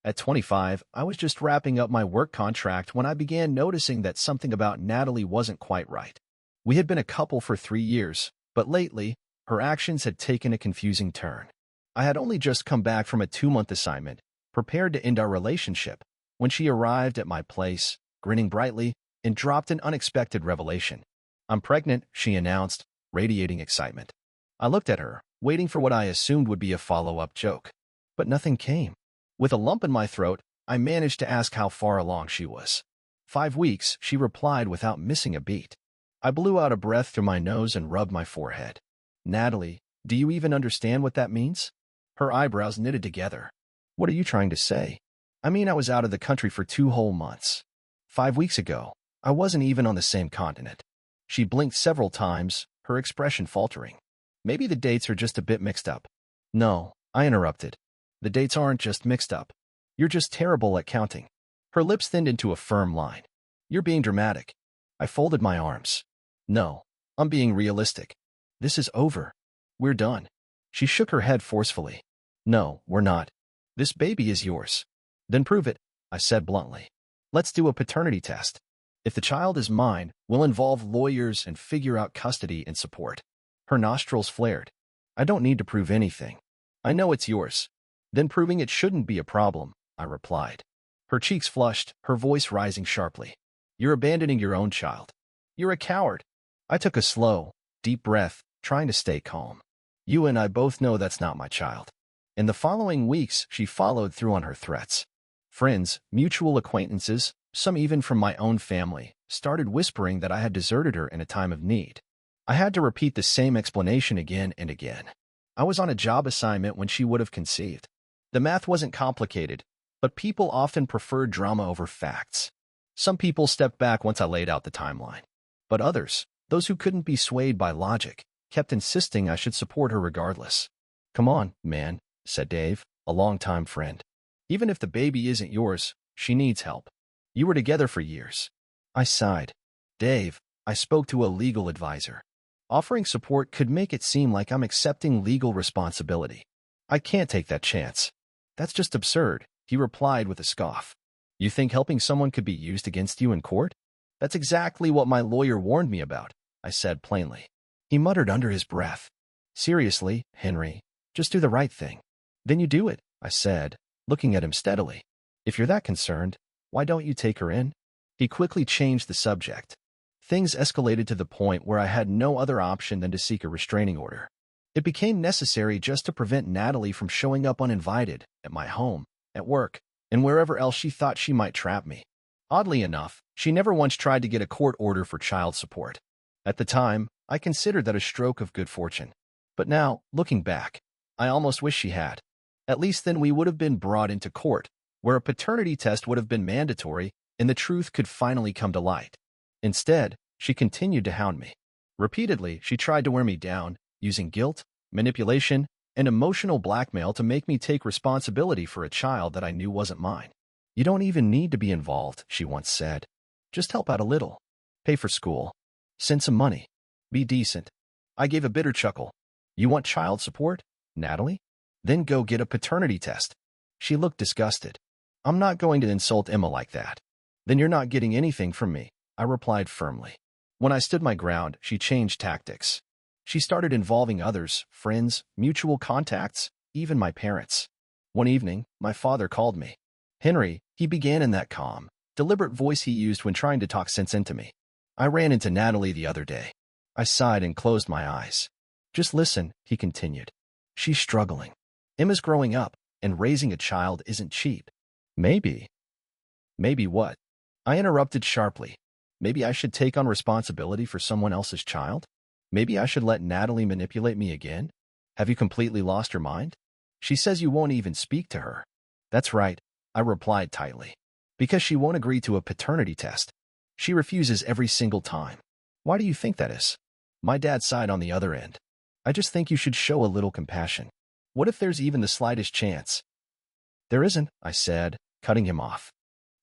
At 25, I was just wrapping up my work contract when I began noticing that something about Natalie wasn't quite right. We had been a couple for 3 years, but lately, her actions had taken a confusing turn. I had only just come back from a 2-month assignment, prepared to end our relationship, when she arrived at my place, grinning brightly, and dropped an unexpected revelation. "I'm pregnant," she announced, radiating excitement. I looked at her, waiting for what I assumed would be a follow-up joke. But nothing came. With a lump in my throat, I managed to ask how far along she was. 5 weeks, she replied without missing a beat. I blew out a breath through my nose and rubbed my forehead. "Natalie, do you even understand what that means?" Her eyebrows knitted together. "What are you trying to say?" "I mean, I was out of the country for 2 whole months. 5 weeks ago, I wasn't even on the same continent." She blinked several times, her expression faltering. "Maybe the dates are just a bit mixed up." "No," I interrupted. "The dates aren't just mixed up. You're just terrible at counting." Her lips thinned into a firm line. "You're being dramatic." I folded my arms. "No, I'm being realistic. This is over. We're done." She shook her head forcefully. "No, we're not. This baby is yours." "Then prove it," I said bluntly. "Let's do a paternity test. If the child is mine, we'll involve lawyers and figure out custody and support." Her nostrils flared. "I don't need to prove anything. I know it's yours." "Then proving it shouldn't be a problem," I replied. Her cheeks flushed, her voice rising sharply. "You're abandoning your own child. You're a coward." I took a slow, deep breath, trying to stay calm. "You and I both know that's not my child." In the following weeks, she followed through on her threats. Friends, mutual acquaintances, some even from my own family, started whispering that I had deserted her in a time of need. I had to repeat the same explanation again and again. I was on a job assignment when she would have conceived. The math wasn't complicated, but people often preferred drama over facts. Some people stepped back once I laid out the timeline. But others, those who couldn't be swayed by logic, kept insisting I should support her regardless. "Come on, man," said Dave, a longtime friend. "Even if the baby isn't yours, she needs help. You were together for years." I sighed. "Dave, I spoke to a legal advisor. Offering support could make it seem like I'm accepting legal responsibility. I can't take that chance." "That's just absurd," he replied with a scoff. "You think helping someone could be used against you in court?" "That's exactly what my lawyer warned me about," I said plainly. He muttered under his breath. "Seriously, Henry, just do the right thing." "Then you do it," I said, looking at him steadily. "If you're that concerned, why don't you take her in?" He quickly changed the subject. Things escalated to the point where I had no other option than to seek a restraining order. It became necessary just to prevent Natalie from showing up uninvited, at my home, at work, and wherever else she thought she might trap me. Oddly enough, she never once tried to get a court order for child support. At the time, I considered that a stroke of good fortune. But now, looking back, I almost wish she had. At least then we would have been brought into court, where a paternity test would have been mandatory and the truth could finally come to light. Instead, she continued to hound me. Repeatedly, she tried to wear me down, using guilt, manipulation, and emotional blackmail to make me take responsibility for a child that I knew wasn't mine. "You don't even need to be involved," she once said. "Just help out a little. Pay for school. Send some money. Be decent." I gave a bitter chuckle. "You want child support, Natalie? Then go get a paternity test." She looked disgusted. "I'm not going to insult Emma like that." "Then you're not getting anything from me," I replied firmly. When I stood my ground, she changed tactics. She started involving others, friends, mutual contacts, even my parents. One evening, my father called me. "Henry," he began in that calm, deliberate voice he used when trying to talk sense into me. "I ran into Natalie the other day." I sighed and closed my eyes. "Just listen," he continued. "She's struggling. Emma's growing up, and raising a child isn't cheap." "Maybe." "Maybe what?" I interrupted sharply. "Maybe I should take on responsibility for someone else's child? Maybe I should let Natalie manipulate me again? Have you completely lost your mind? She says you won't even speak to her." "That's right," I replied tightly. "Because she won't agree to a paternity test. She refuses every single time." "Why do you think that is?" My dad sighed on the other end. "I just think you should show a little compassion. What if there's even the slightest chance?" "There isn't," I said, cutting him off.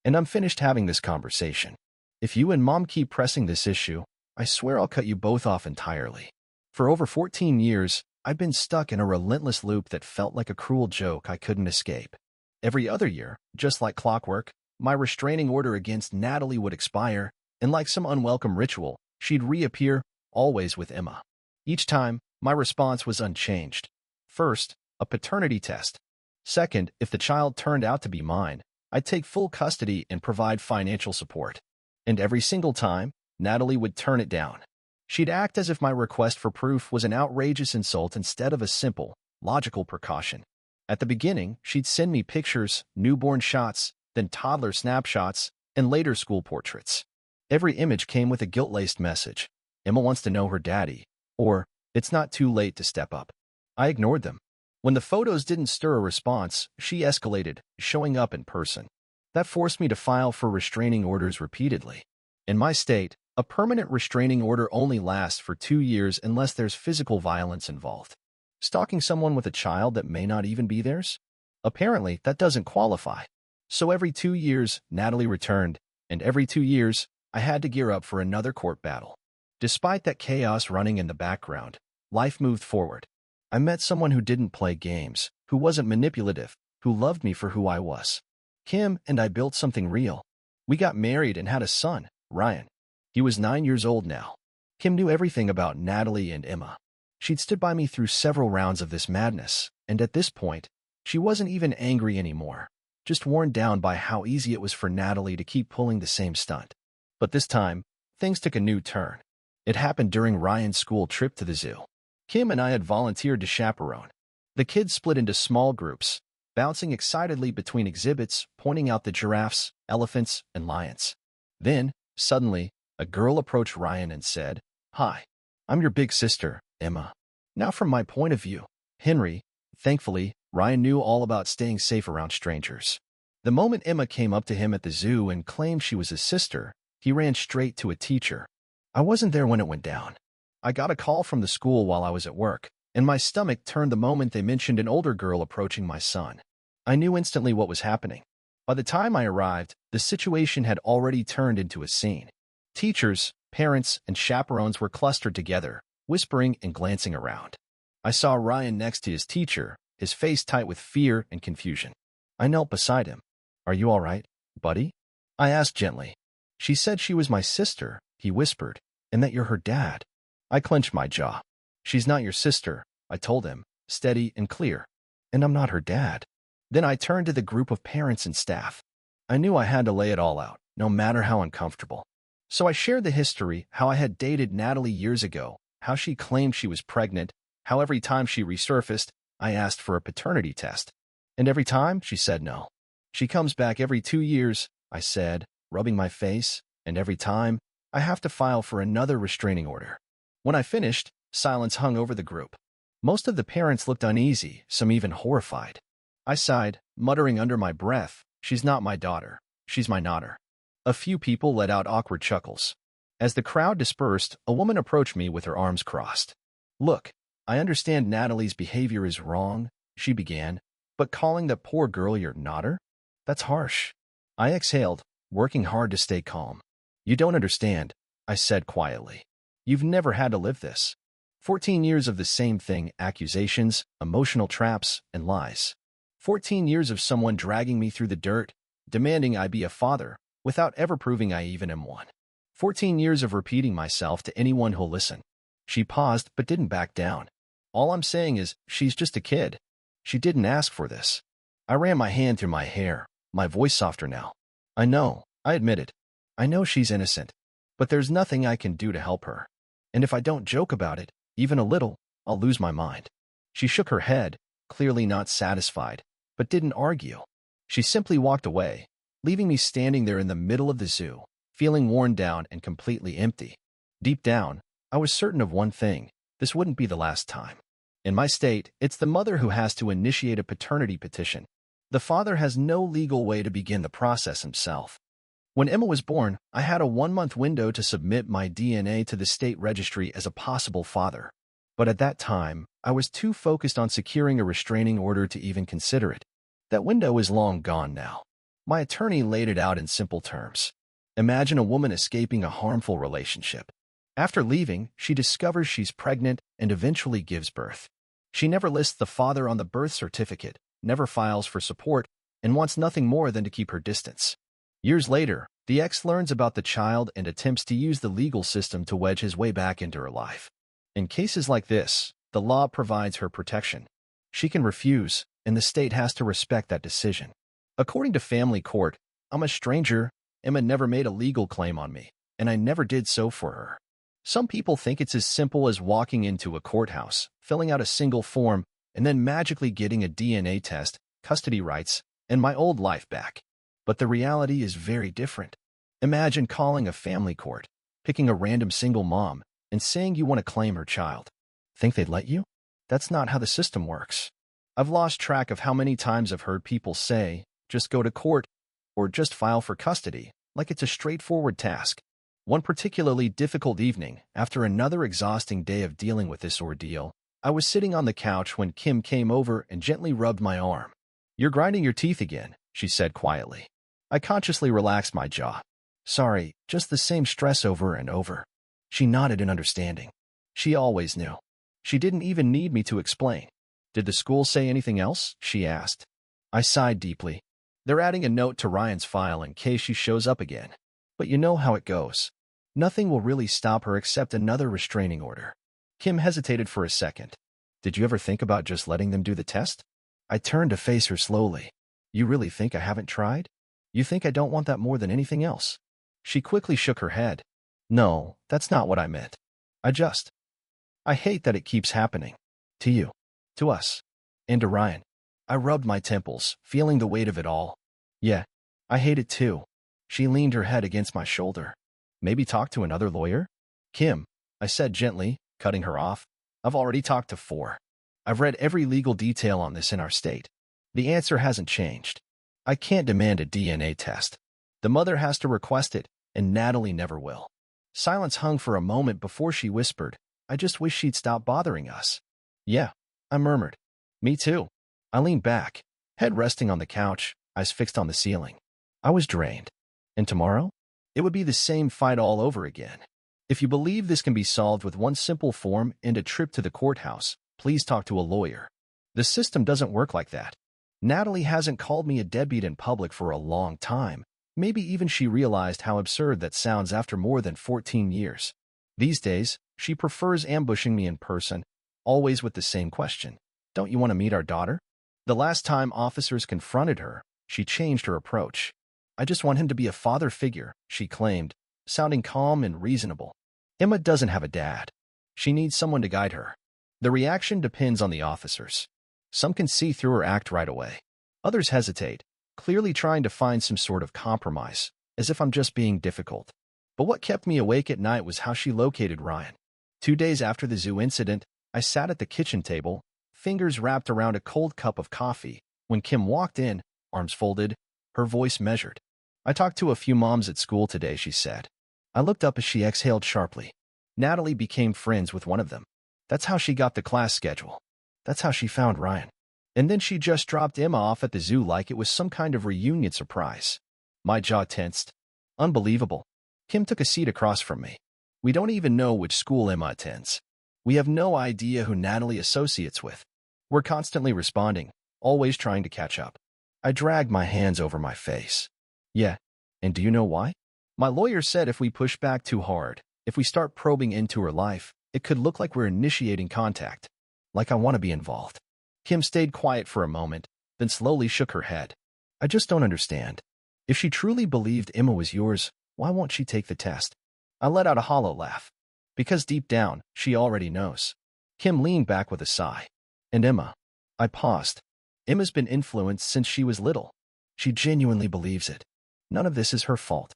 "And I'm finished having this conversation. If you and Mom keep pressing this issue, I swear I'll cut you both off entirely." For over 14 years, I'd been stuck in a relentless loop that felt like a cruel joke I couldn't escape. Every other year, just like clockwork, my restraining order against Natalie would expire, and like some unwelcome ritual, she'd reappear, always with Emma. Each time, my response was unchanged. First, a paternity test. Second, if the child turned out to be mine, I'd take full custody and provide financial support. And every single time, Natalie would turn it down. She'd act as if my request for proof was an outrageous insult instead of a simple, logical precaution. At the beginning, she'd send me pictures, newborn shots, then toddler snapshots, and later school portraits. Every image came with a guilt-laced message. Emma wants to know her daddy, or it's not too late to step up. I ignored them. When the photos didn't stir a response, she escalated, showing up in person. That forced me to file for restraining orders repeatedly. In my state, a permanent restraining order only lasts for 2 years unless there's physical violence involved. Stalking someone with a child that may not even be theirs? Apparently, that doesn't qualify. So every 2 years, Natalie returned, and every 2 years, I had to gear up for another court battle. Despite that chaos running in the background, life moved forward. I met someone who didn't play games, who wasn't manipulative, who loved me for who I was. Kim and I built something real. We got married and had a son, Ryan. He was 9 years old now. Kim knew everything about Natalie and Emma. She'd stood by me through several rounds of this madness, and at this point, she wasn't even angry anymore, just worn down by how easy it was for Natalie to keep pulling the same stunt. But this time, things took a new turn. It happened during Ryan's school trip to the zoo. Kim and I had volunteered to chaperone. The kids split into small groups, bouncing excitedly between exhibits, pointing out the giraffes, elephants, and lions. Then, suddenly, a girl approached Ryan and said, "Hi, I'm your big sister, Emma." Now from my point of view, Henry, thankfully, Ryan knew all about staying safe around strangers. The moment Emma came up to him at the zoo and claimed she was his sister, he ran straight to a teacher. I wasn't there when it went down. I got a call from the school while I was at work, and my stomach turned the moment they mentioned an older girl approaching my son. I knew instantly what was happening. By the time I arrived, the situation had already turned into a scene. Teachers, parents, and chaperones were clustered together, whispering and glancing around. I saw Ryan next to his teacher, his face tight with fear and confusion. I knelt beside him. "Are you all right, buddy?" I asked gently. "She said she was my sister," he whispered, "and that you're her dad." I clenched my jaw. "She's not your sister," I told him, steady and clear. "And I'm not her dad." Then I turned to the group of parents and staff. I knew I had to lay it all out, no matter how uncomfortable. So I shared the history, how I had dated Natalie years ago, how she claimed she was pregnant, how every time she resurfaced, I asked for a paternity test. And every time, she said no. "She comes back every 2 years, I said, rubbing my face, "and every time, I have to file for another restraining order." When I finished, silence hung over the group. Most of the parents looked uneasy, some even horrified. I sighed, muttering under my breath, "She's not my daughter. She's my daughter." A few people let out awkward chuckles. As the crowd dispersed, a woman approached me with her arms crossed. "Look, I understand Natalie's behavior is wrong," she began, "but calling that poor girl your daughter? That's harsh." I exhaled, working hard to stay calm. "You don't understand," I said quietly. "You've never had to live this. 14 years of the same thing, accusations, emotional traps, and lies. 14 years of someone dragging me through the dirt, demanding I be a father, without ever proving I even am one. 14 years of repeating myself to anyone who'll listen." She paused but didn't back down. "All I'm saying is, she's just a kid. She didn't ask for this." I ran my hand through my hair, my voice softer now. "I know," I admitted. "I know she's innocent, but there's nothing I can do to help her. And if I don't joke about it, even a little, I'll lose my mind." She shook her head, clearly not satisfied, but didn't argue. She simply walked away, leaving me standing there in the middle of the zoo, feeling worn down and completely empty. Deep down, I was certain of one thing: this wouldn't be the last time. In my state, it's the mother who has to initiate a paternity petition. The father has no legal way to begin the process himself. When Emma was born, I had a 1-month window to submit my DNA to the state registry as a possible father. But at that time, I was too focused on securing a restraining order to even consider it. That window is long gone now. My attorney laid it out in simple terms. Imagine a woman escaping a harmful relationship. After leaving, she discovers she's pregnant and eventually gives birth. She never lists the father on the birth certificate, never files for support, and wants nothing more than to keep her distance. Years later, the ex learns about the child and attempts to use the legal system to wedge his way back into her life. In cases like this, the law provides her protection. She can refuse, and the state has to respect that decision. According to family court, I'm a stranger. Emma never made a legal claim on me, and I never did so for her. Some people think it's as simple as walking into a courthouse, filling out a single form, and then magically getting a DNA test, custody rights, and my old life back. But the reality is very different. Imagine calling a family court, picking a random single mom, and saying you want to claim her child. Think they'd let you? That's not how the system works. I've lost track of how many times I've heard people say, just go to court, or just file for custody, like it's a straightforward task. One particularly difficult evening, after another exhausting day of dealing with this ordeal, I was sitting on the couch when Kim came over and gently rubbed my arm. "You're grinding your teeth again," she said quietly. I consciously relaxed my jaw. "Sorry, just the same stress over and over." She nodded in understanding. She always knew. She didn't even need me to explain. "Did the school say anything else?" she asked. I sighed deeply. "They're adding a note to Ryan's file in case she shows up again. But you know how it goes. Nothing will really stop her except another restraining order." Kim hesitated for a second. "Did you ever think about just letting them do the test?" I turned to face her slowly. "You really think I haven't tried? You think I don't want that more than anything else?" She quickly shook her head. "No, that's not what I meant. I hate that it keeps happening. To you. To us. And to Ryan." I rubbed my temples, feeling the weight of it all. "Yeah, I hate it too." She leaned her head against my shoulder. "Maybe talk to another lawyer?" "Kim," I said gently, cutting her off. "I've already talked to 4. I've read every legal detail on this in our state. The answer hasn't changed. I can't demand a DNA test. The mother has to request it, and Natalie never will." Silence hung for a moment before she whispered, "I just wish she'd stop bothering us." "Yeah," I murmured. "Me too." I leaned back, head resting on the couch, eyes fixed on the ceiling. I was drained. And tomorrow? It would be the same fight all over again. If you believe this can be solved with one simple form and a trip to the courthouse, please talk to a lawyer. The system doesn't work like that. Natalie hasn't called me a deadbeat in public for a long time. Maybe even she realized how absurd that sounds after more than 14 years. These days, she prefers ambushing me in person, always with the same question. "Don't you want to meet our daughter?" The last time officers confronted her, she changed her approach. "I just want him to be a father figure," she claimed, sounding calm and reasonable. Emma doesn't have a dad. She needs someone to guide her. The reaction depends on the officers. Some can see through her act right away. Others hesitate, clearly trying to find some sort of compromise, as if I'm just being difficult. But what kept me awake at night was how she located Ryan. 2 days after the zoo incident, I sat at the kitchen table, fingers wrapped around a cold cup of coffee. When Kim walked in, arms folded, her voice measured. "I talked to a few moms at school today," she said. I looked up as she exhaled sharply. Natalie became friends with one of them. That's how she got the class schedule. That's how she found Ryan. And then she just dropped Emma off at the zoo like it was some kind of reunion surprise. My jaw tensed. Unbelievable. Kim took a seat across from me. "We don't even know which school Emma attends. We have no idea who Natalie associates with. We're constantly responding, always trying to catch up." I dragged my hands over my face. "Yeah, and do you know why? My lawyer said if we push back too hard, if we start probing into her life, it could look like we're initiating contact. Like I want to be involved." Kim stayed quiet for a moment, then slowly shook her head. "I just don't understand. If she truly believed Emma was yours, why won't she take the test?" I let out a hollow laugh. "Because deep down, she already knows." Kim leaned back with a sigh. "And Emma?" I paused. "Emma's been influenced since she was little. She genuinely believes it. None of this is her fault."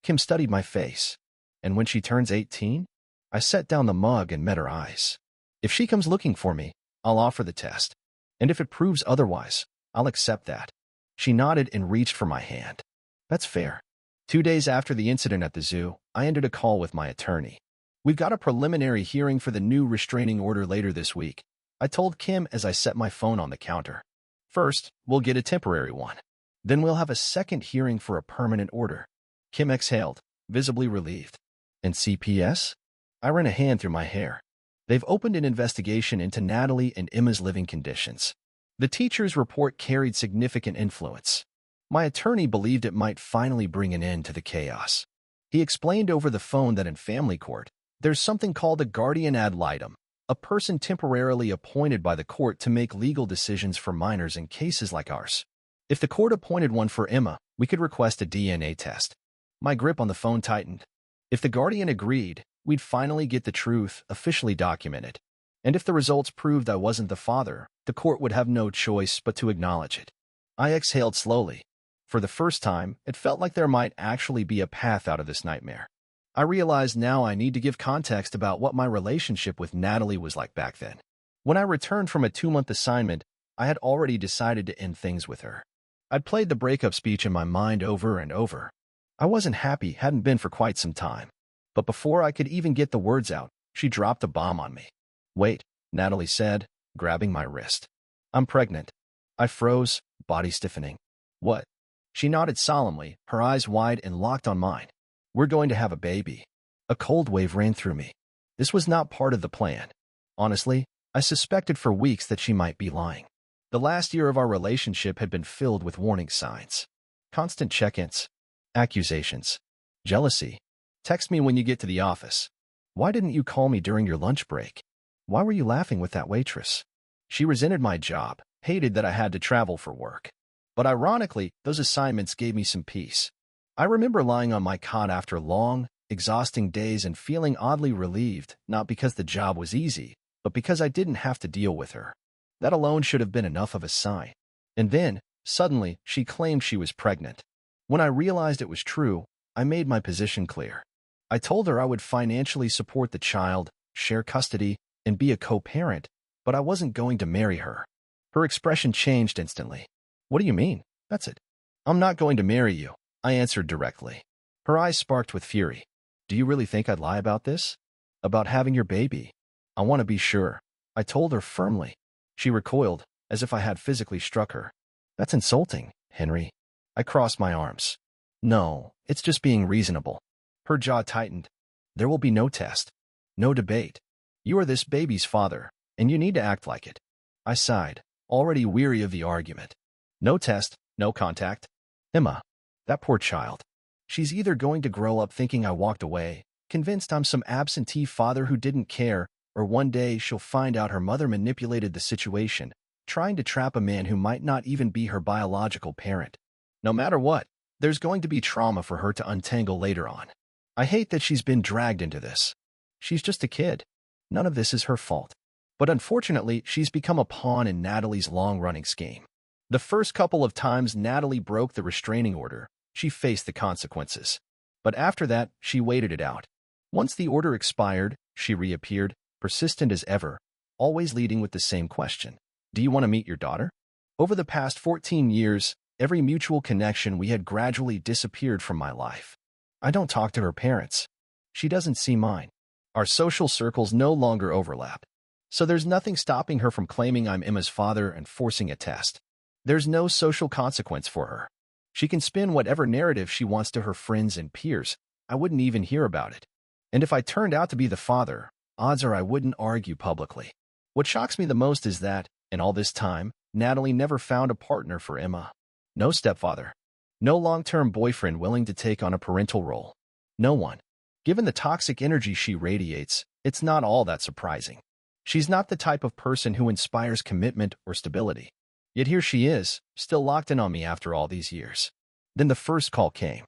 Kim studied my face. "And when she turns 18? I set down the mug and met her eyes. "If she comes looking for me, I'll offer the test. And if it proves otherwise, I'll accept that." She nodded and reached for my hand. "That's fair." 2 days after the incident at the zoo, I ended a call with my attorney. "We've got a preliminary hearing for the new restraining order later this week," I told Kim as I set my phone on the counter. "First, we'll get a temporary one. Then we'll have a second hearing for a permanent order." Kim exhaled, visibly relieved. "And CPS?" I ran a hand through my hair. "They've opened an investigation into Natalie and Emma's living conditions. The teacher's report carried significant influence. My attorney believed it might finally bring an end to the chaos. He explained over the phone that in family court, there's something called a guardian ad litem, a person temporarily appointed by the court to make legal decisions for minors in cases like ours. If the court appointed one for Emma, we could request a DNA test. My grip on the phone tightened. If the guardian agreed, we'd finally get the truth officially documented. And if the results proved I wasn't the father, the court would have no choice but to acknowledge it. I exhaled slowly. For the first time, it felt like there might actually be a path out of this nightmare. I realized now I need to give context about what my relationship with Natalie was like back then. When I returned from a 2-month assignment, I had already decided to end things with her. I'd played the breakup speech in my mind over and over. I wasn't happy, hadn't been for quite some time. But before I could even get the words out, she dropped a bomb on me. "Wait," Natalie said, grabbing my wrist. "I'm pregnant." I froze, body stiffening. "What?" She nodded solemnly, her eyes wide and locked on mine. "We're going to have a baby." A cold wave ran through me. This was not part of the plan. Honestly, I suspected for weeks that she might be lying. The last year of our relationship had been filled with warning signs. Constant check-ins, accusations, jealousy. "Text me when you get to the office." "Why didn't you call me during your lunch break?" "Why were you laughing with that waitress?" She resented my job, hated that I had to travel for work. But ironically, those assignments gave me some peace. I remember lying on my cot after long, exhausting days and feeling oddly relieved, not because the job was easy, but because I didn't have to deal with her. That alone should have been enough of a sign. And then, suddenly, she claimed she was pregnant. When I realized it was true, I made my position clear. I told her I would financially support the child, share custody, and be a co-parent, but I wasn't going to marry her. Her expression changed instantly. "What do you mean? That's it." "I'm not going to marry you," I answered directly. Her eyes sparked with fury. "Do you really think I'd lie about this? About having your baby?" "I want to be sure," I told her firmly. She recoiled, as if I had physically struck her. "That's insulting, Henry." I crossed my arms. "No, it's just being reasonable." Her jaw tightened. "There will be no test. No debate. You are this baby's father, and you need to act like it." I sighed, already weary of the argument. "No test, no contact." Emma, that poor child. She's either going to grow up thinking I walked away, convinced I'm some absentee father who didn't care, or one day she'll find out her mother manipulated the situation, trying to trap a man who might not even be her biological parent. No matter what, there's going to be trauma for her to untangle later on. I hate that she's been dragged into this. She's just a kid. None of this is her fault. But unfortunately, she's become a pawn in Natalie's long-running scheme. The first couple of times Natalie broke the restraining order, she faced the consequences. But after that, she waited it out. Once the order expired, she reappeared, persistent as ever, always leading with the same question. "Do you want to meet your daughter?" Over the past 14 years, every mutual connection we had gradually disappeared from my life. I don't talk to her parents. She doesn't see mine. Our social circles no longer overlap. So there's nothing stopping her from claiming I'm Emma's father and forcing a test. There's no social consequence for her. She can spin whatever narrative she wants to her friends and peers. I wouldn't even hear about it. And if I turned out to be the father, odds are I wouldn't argue publicly. What shocks me the most is that, in all this time, Natalie never found a partner for Emma. No stepfather. No long-term boyfriend willing to take on a parental role. No one. Given the toxic energy she radiates, it's not all that surprising. She's not the type of person who inspires commitment or stability. Yet here she is, still locked in on me after all these years. Then the first call came.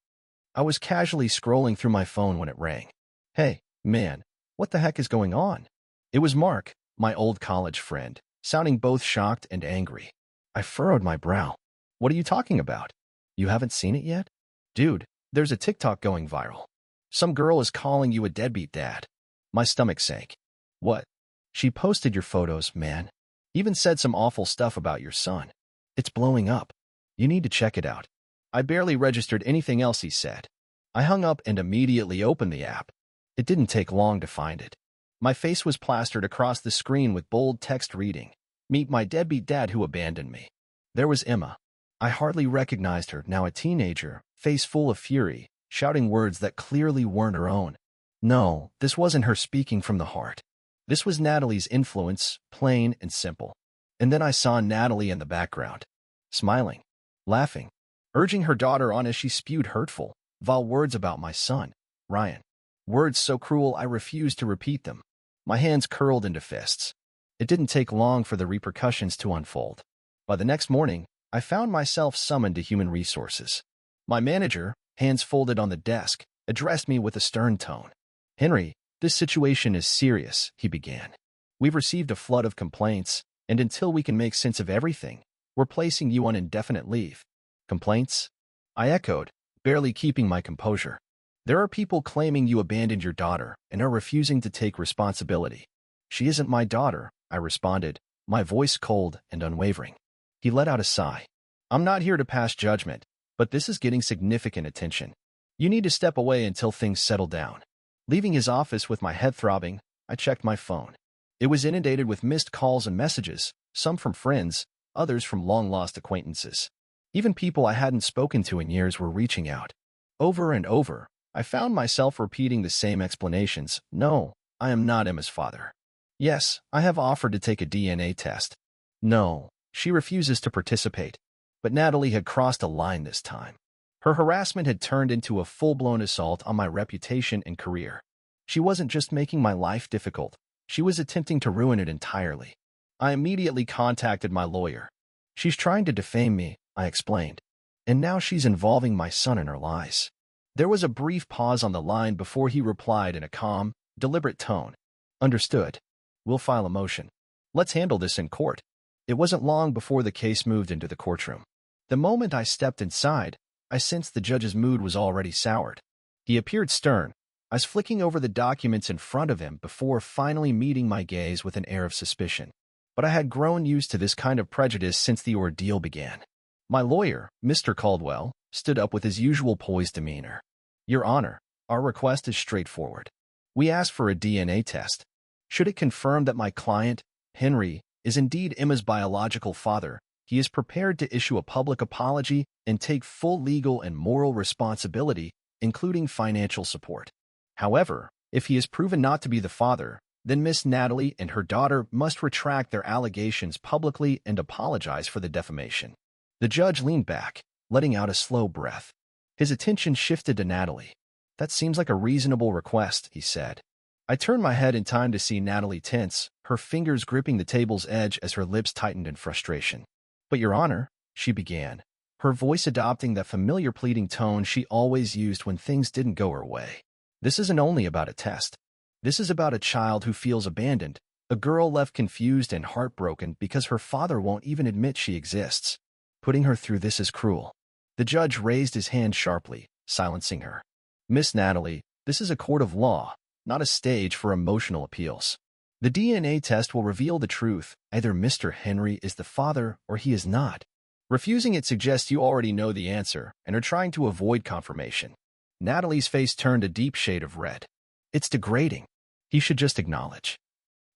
I was casually scrolling through my phone when it rang. "Hey, man, what the heck is going on?" It was Mark, my old college friend, sounding both shocked and angry. I furrowed my brow. "What are you talking about? You haven't seen it yet?" "Dude, there's a TikTok going viral. Some girl is calling you a deadbeat dad." My stomach sank. "What?" "She posted your photos, man. Even said some awful stuff about your son. It's blowing up. You need to check it out." I barely registered anything else he said. I hung up and immediately opened the app. It didn't take long to find it. My face was plastered across the screen with bold text reading, "Meet my deadbeat dad who abandoned me." There was Emma. I hardly recognized her, now a teenager, face full of fury, shouting words that clearly weren't her own. No, this wasn't her speaking from the heart. This was Natalie's influence, plain and simple. And then I saw Natalie in the background, smiling, laughing, urging her daughter on as she spewed hurtful, vile words about my son, Ryan. Words so cruel I refused to repeat them. My hands curled into fists. It didn't take long for the repercussions to unfold. By the next morning, I found myself summoned to human resources. My manager, hands folded on the desk, addressed me with a stern tone. "Henry, this situation is serious," he began. "We've received a flood of complaints, and until we can make sense of everything, we're placing you on indefinite leave." "Complaints?" I echoed, barely keeping my composure. "There are people claiming you abandoned your daughter and are refusing to take responsibility." "She isn't my daughter," I responded, my voice cold and unwavering. He let out a sigh. "I'm not here to pass judgment, but this is getting significant attention. You need to step away until things settle down." Leaving his office with my head throbbing, I checked my phone. It was inundated with missed calls and messages, some from friends, others from long-lost acquaintances. Even people I hadn't spoken to in years were reaching out. Over and over, I found myself repeating the same explanations. "No, I am not Emma's father." "Yes, I have offered to take a DNA test." "No, she refuses to participate." But Natalie had crossed a line this time. Her harassment had turned into a full-blown assault on my reputation and career. She wasn't just making my life difficult, she was attempting to ruin it entirely. I immediately contacted my lawyer. "She's trying to defame me," I explained. "And now she's involving my son in her lies." There was a brief pause on the line before he replied in a calm, deliberate tone. "Understood. We'll file a motion. Let's handle this in court." It wasn't long before the case moved into the courtroom. The moment I stepped inside, I sensed the judge's mood was already soured. He appeared stern. I was flicking over the documents in front of him before finally meeting my gaze with an air of suspicion. But I had grown used to this kind of prejudice since the ordeal began. My lawyer, Mr. Caldwell, stood up with his usual poised demeanor. "Your Honor, our request is straightforward. We ask for a DNA test. Should it confirm that my client, Henry, is indeed Emma's biological father, he is prepared to issue a public apology and take full legal and moral responsibility, including financial support. However, if he is proven not to be the father, then Miss Natalie and her daughter must retract their allegations publicly and apologize for the defamation." The judge leaned back, letting out a slow breath. His attention shifted to Natalie. "That seems like a reasonable request," he said. I turned my head in time to see Natalie tense, her fingers gripping the table's edge as her lips tightened in frustration. "But Your Honor," she began, her voice adopting that familiar pleading tone she always used when things didn't go her way. "This isn't only about a test. This is about a child who feels abandoned, a girl left confused and heartbroken because her father won't even admit she exists. Putting her through this is cruel." The judge raised his hand sharply, silencing her. "Miss Natalie, this is a court of law, not a stage for emotional appeals. The DNA test will reveal the truth. Either Mr. Henry is the father or he is not. Refusing it suggests you already know the answer and are trying to avoid confirmation." Natalie's face turned a deep shade of red. "It's degrading. He should just acknowledge."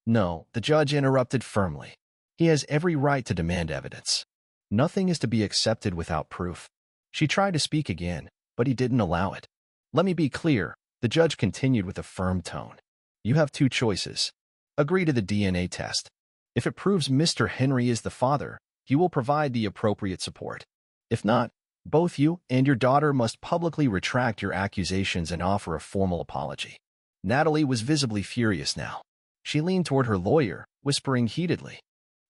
"No," the judge interrupted firmly. "He has every right to demand evidence. Nothing is to be accepted without proof." She tried to speak again, but he didn't allow it. "Let me be clear," the judge continued with a firm tone. "You have two choices. Agree to the DNA test. If it proves Mr. Henry is the father, you will provide the appropriate support. If not, both you and your daughter must publicly retract your accusations and offer a formal apology." Natalie was visibly furious now. She leaned toward her lawyer, whispering heatedly.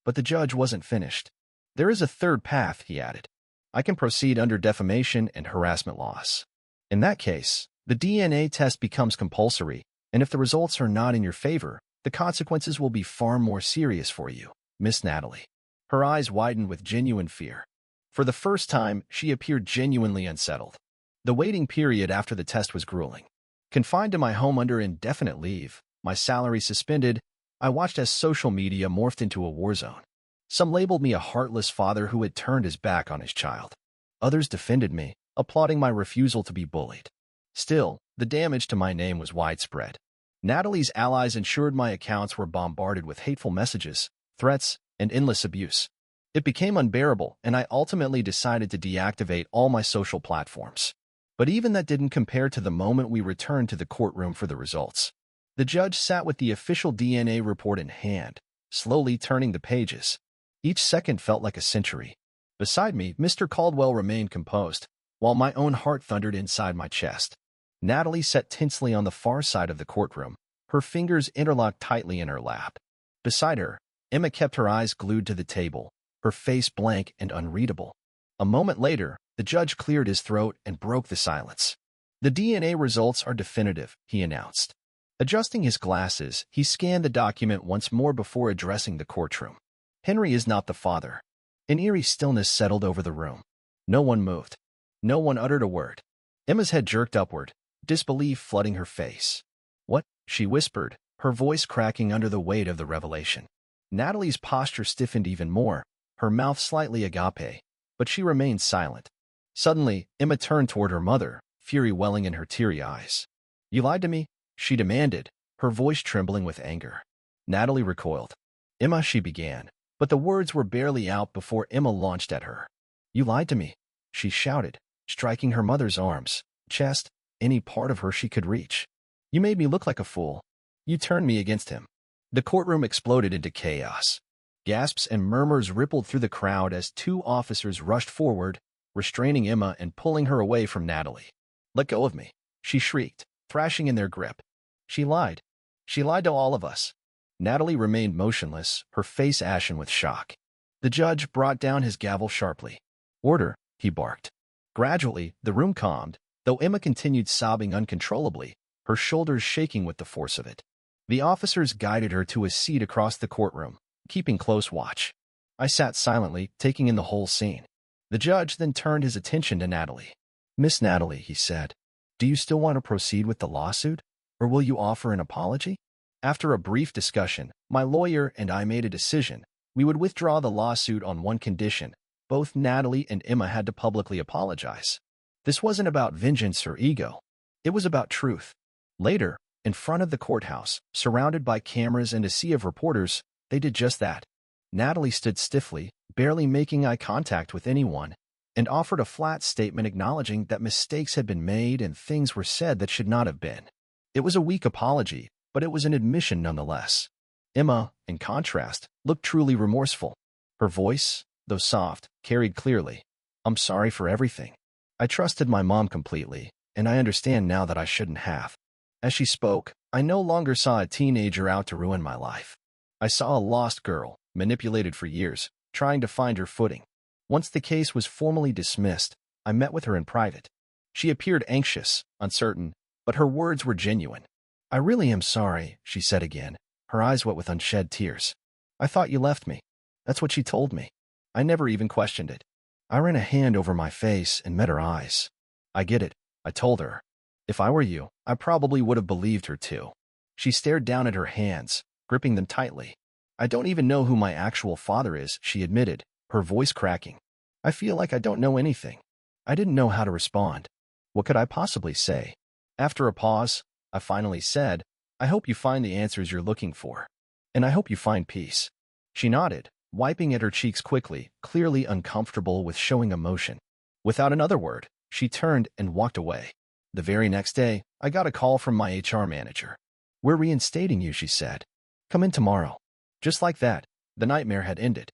But the judge wasn't finished. "There is a third path," he added. "I can proceed under defamation and harassment laws. In that case, the DNA test becomes compulsory, and if the results are not in your favor, the consequences will be far more serious for you, Miss Natalie." Her eyes widened with genuine fear. For the first time, she appeared genuinely unsettled. The waiting period after the test was grueling. Confined to my home under indefinite leave, my salary suspended, I watched as social media morphed into a war zone. Some labeled me a heartless father who had turned his back on his child. Others defended me, applauding my refusal to be bullied. Still, the damage to my name was widespread. Natalie's allies ensured my accounts were bombarded with hateful messages, threats, and endless abuse. It became unbearable, and I ultimately decided to deactivate all my social platforms. But even that didn't compare to the moment we returned to the courtroom for the results. The judge sat with the official DNA report in hand, slowly turning the pages. Each second felt like a century. Beside me, Mr. Caldwell remained composed, while my own heart thundered inside my chest. Natalie sat tensely on the far side of the courtroom, her fingers interlocked tightly in her lap. Beside her, Emma kept her eyes glued to the table, her face blank and unreadable. A moment later, the judge cleared his throat and broke the silence. "The DNA results are definitive," he announced. Adjusting his glasses, he scanned the document once more before addressing the courtroom. "Henry is not the father." An eerie stillness settled over the room. No one moved. No one uttered a word. Emma's head jerked upward, disbelief flooding her face. "What?" she whispered, her voice cracking under the weight of the revelation. Natalie's posture stiffened even more, her mouth slightly agape, but she remained silent. Suddenly, Emma turned toward her mother, fury welling in her teary eyes. "You lied to me?" she demanded, her voice trembling with anger. Natalie recoiled. "Emma," she began, but the words were barely out before Emma launched at her. "You lied to me," she shouted, striking her mother's arms, chest, any part of her she could reach. "You made me look like a fool. You turned me against him." The courtroom exploded into chaos. Gasps and murmurs rippled through the crowd as two officers rushed forward, restraining Emma and pulling her away from Natalie. "Let go of me," she shrieked, thrashing in their grip. "She lied. She lied to all of us." Natalie remained motionless, her face ashen with shock. The judge brought down his gavel sharply. "Order," he barked. Gradually, the room calmed, though Emma continued sobbing uncontrollably, her shoulders shaking with the force of it. The officers guided her to a seat across the courtroom, keeping close watch. I sat silently, taking in the whole scene. The judge then turned his attention to Natalie. "Miss Natalie," he said, "do you still want to proceed with the lawsuit, or will you offer an apology?" After a brief discussion, my lawyer and I made a decision. We would withdraw the lawsuit on one condition. Both Natalie and Emma had to publicly apologize. This wasn't about vengeance or ego. It was about truth. Later, in front of the courthouse, surrounded by cameras and a sea of reporters, they did just that. Natalie stood stiffly, barely making eye contact with anyone, and offered a flat statement acknowledging that mistakes had been made and things were said that should not have been. It was a weak apology, but it was an admission nonetheless. Emma, in contrast, looked truly remorseful. Her voice, though soft, carried clearly. "I'm sorry for everything. I trusted my mom completely, and I understand now that I shouldn't have." As she spoke, I no longer saw a teenager out to ruin my life. I saw a lost girl, manipulated for years, trying to find her footing. Once the case was formally dismissed, I met with her in private. She appeared anxious, uncertain, but her words were genuine. "I really am sorry," she said again, her eyes wet with unshed tears. "I thought you left me." That's what she told me. I never even questioned it. I ran a hand over my face and met her eyes. "I get it," I told her. "If I were you, I probably would have believed her too." She stared down at her hands, gripping them tightly. "I don't even know who my actual father is," she admitted, her voice cracking. "I feel like I don't know anything." I didn't know how to respond. What could I possibly say? After a pause, I finally said, "I hope you find the answers you're looking for. And I hope you find peace." She nodded, wiping at her cheeks quickly, clearly uncomfortable with showing emotion. Without another word, she turned and walked away. The very next day, I got a call from my HR manager. "We're reinstating you," she said. "Come in tomorrow." Just like that, the nightmare had ended.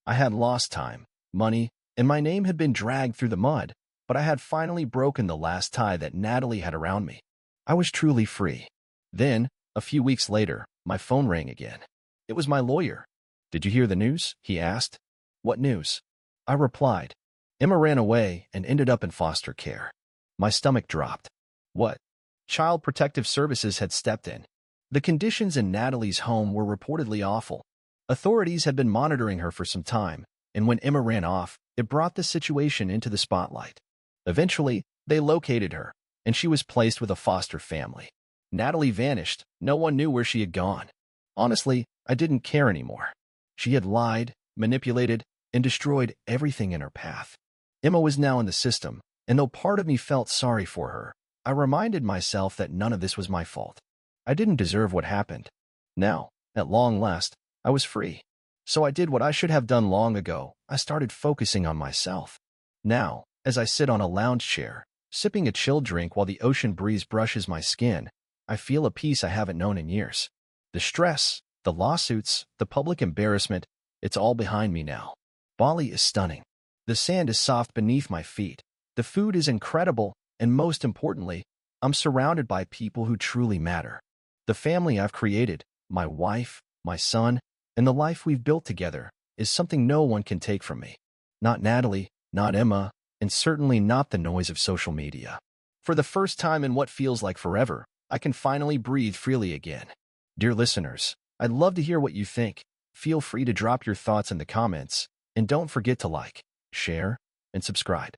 I had lost time, money, and my name had been dragged through the mud, but I had finally broken the last tie that Natalie had around me. I was truly free. Then, a few weeks later, my phone rang again. It was my lawyer. "Did you hear the news?" he asked. "What news?" I replied. "Emma ran away and ended up in foster care." My stomach dropped. What? Child Protective Services had stepped in. The conditions in Natalie's home were reportedly awful. Authorities had been monitoring her for some time, and when Emma ran off, it brought the situation into the spotlight. Eventually, they located her, and she was placed with a foster family. Natalie vanished. No one knew where she had gone. Honestly, I didn't care anymore. She had lied, manipulated, and destroyed everything in her path. Emma was now in the system, and though part of me felt sorry for her, I reminded myself that none of this was my fault. I didn't deserve what happened. Now, at long last, I was free. So I did what I should have done long ago. I started focusing on myself. Now, as I sit on a lounge chair, sipping a chilled drink while the ocean breeze brushes my skin, I feel a peace I haven't known in years. The stress, the lawsuits, the public embarrassment, It's all behind me now. Bali is stunning. The sand is soft beneath my feet. The food is incredible, and most importantly, I'm surrounded by people who truly matter. The family I've created, my wife, my son, and the life we've built together is something no one can take from me. Not Natalie, not Emma, and certainly not the noise of social media. For the first time in what feels like forever, I can finally breathe freely again. Dear listeners, I'd love to hear what you think. Feel free to drop your thoughts in the comments, and don't forget to like, share, and subscribe.